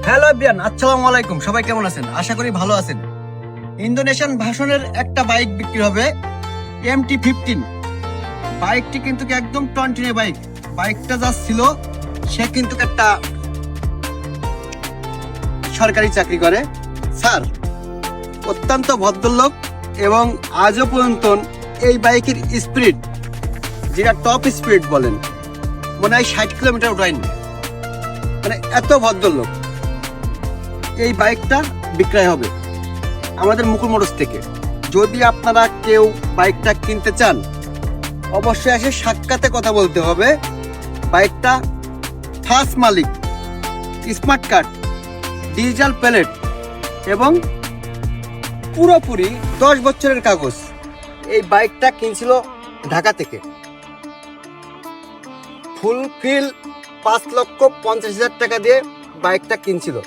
Hello everyone, আসসালামু আলাইকুম। সবাই কেমন আছেন? আশা করি ভালো আছেন। ইন্দোনেশিয়ান ভার্সনের একটা বাইক বিক্রি হবে, MT-15। বাইকটি কিন্তু একদম টনটনে বাইক। বাইকটা যা ছিল, সে কিন্তু একটা সরকারি চাকরি করে। স্যার অত্যন্ত ভদ্রলোক এবং আজও পর্যন্ত এই বাইকের স্পিড, যেটা টপ স্পিড বলেন, মনে হয় 60 কিলোমিটার উঠায়নি। মানে এত ভদ্রলোক। এই বাইকটা বিক্রয় হবে আমাদের মুকুল মোটরস থেকে। যদি আপনারা কেউ বাইকটা কিনতে চান, অবশ্যই এসে সাক্ষাতে কথা বলতে হবে। বাইকটা ফার্স্ট মালিক, স্মার্ট কার্ড, ডিজিটাল প্লেট এবং পুরোপুরি 10 বছরের কাগজ। এই বাইকটা কিনছিল ঢাকা থেকে। ফুলফিল 5,50,000 টাকা দিয়ে বাইকটা কিনছিল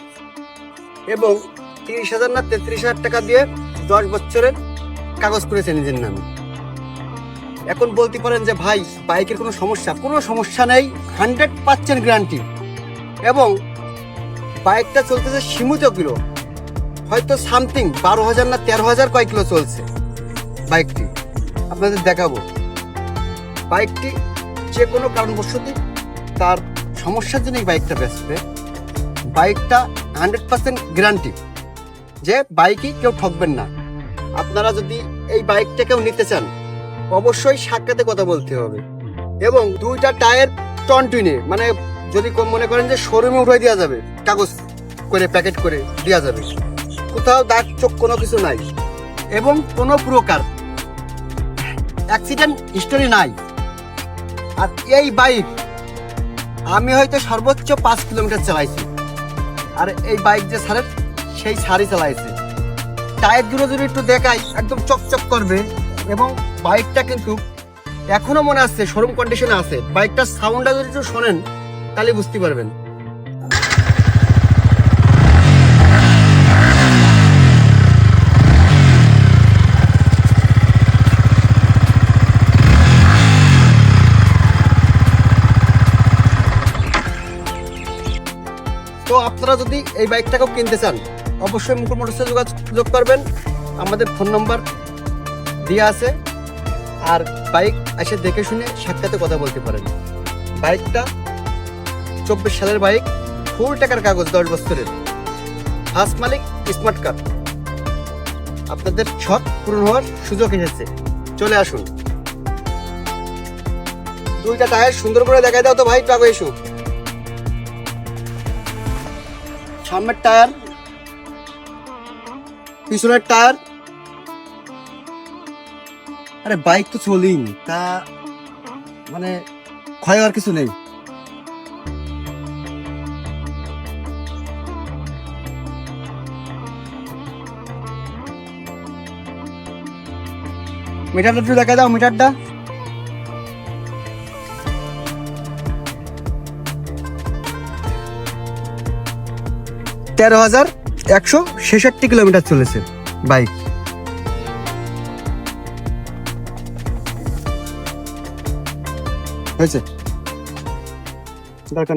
এবং 30,000 না 33,000 টাকা দিয়ে 10 বছরের কাগজ করেছে নিজের নামে। এখন বলতে পারেন যে ভাই বাইকের কোনো সমস্যা নেই, 100% গ্যারান্টি। এবং বাইকটা চলতেছে সীমিত কিলো, হয়তো সামথিং 12,000 না 13,000 কয় কিলো চলছে বাইকটি। আপনাদের দেখাবো বাইকটি যে কোনো কারণবশত তার সমস্যার জন্য এই বাইকটা বেচবে। বাইকটা 100% গ্যারান্টি, যে বাইকই কেউ ঠকবেন না। আপনারা যদি এই বাইকটা কেউ নিতে চান, অবশ্যই সাক্ষাতে কথা বলতে হবে। এবং দুইটা টায়ার টনটুনে, মানে যদি মনে করেন যে শোরুমে উঠাই দেওয়া যাবে, কাগজ করে প্যাকেট করে দেওয়া যাবে, কোথাও দাগ চোখ কোনো কিছু নাই এবং কোনো প্রকার অ্যাক্সিডেন্ট হিস্টোরি নাই। আর এই বাইক আমি হয়তো সর্বোচ্চ 5 কিলোমিটার চালাইছি, আর এই বাইক যে ছাড়ের সেই ছাড়ই চালাইছে। টায়ার দুটো যদি একটু দেখাই, একদম চকচক করবে। এবং বাইকটা কিন্তু এখনো মনে আছে শোরুম কন্ডিশনে আছে। বাইকটার সাউন্ডটা যদি একটু শোনেন তাহলে বুঝতে পারবেন। তো আপনারা যদি এই বাইকটাকেও কিনতে চান, অবশ্যই মুকুল মোটরসে যোগাযোগ করবেন। আমাদের ফোন নম্বর দেওয়া আছে। আর বাইক এসে দেখে শুনে সাক্ষাতে কথা বলতে পারেন। বাইকটা 24 সালের বাইক, ফুল টাকার কাগজ, 10 বছরের, ফার্স্ট মালিক, স্মার্ট কার্ড। আপনাদের শখ পূরণ হওয়ার সুযোগ এসেছে, চলে আসুন। দুইটা টায়ার সুন্দর করে দেখাই দাও তো ভাই, টাকা এসো। সামনের টায়ার, পিছনের টায়ার। আরে বাইক তো চলেই, তা মানে ক্ষয় হওয়ার কিছু নেই। মিটারটা একটু দেখা দাও, মিটারটা। $13,166 কিলোমিটার চলেছে বাইক। হয়েছে দরকার।